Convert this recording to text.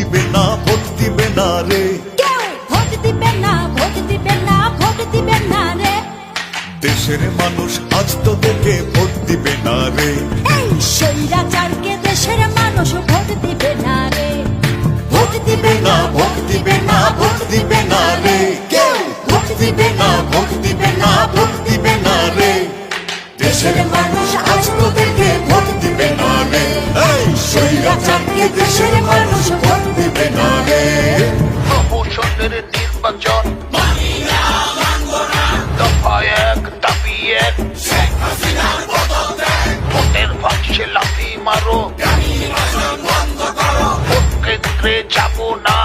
দিবে না, ভোট দিবে না রে। কেউ ভোট দিবে না, ভোট দিবে না, ভোট দিবে না রে। দেশের মানুষ আজ তোদেরকে ভোট দিবে না রে। এই স্বৈরাচারকে দেশের মানুষ ভোট দিবে না রে। ভোট দিবে না, ভোট দিবে না, ভোট দিবে না রে। কেউ ভোট দিবে না, ভোট দিবে না, ভোট দিবে না রে। দেশের মানুষ আজ তোদেরকে ভোট দিবে না রে। এই স্বৈরাচারকে দেশের মানুষ ভোট দিবে না রে। প্রহসনের নির্বাচন দফা এক, দাবি এক, ভোটের বাক্সে লাথি মারো, ভোট কেন্দ্রে যাবো না,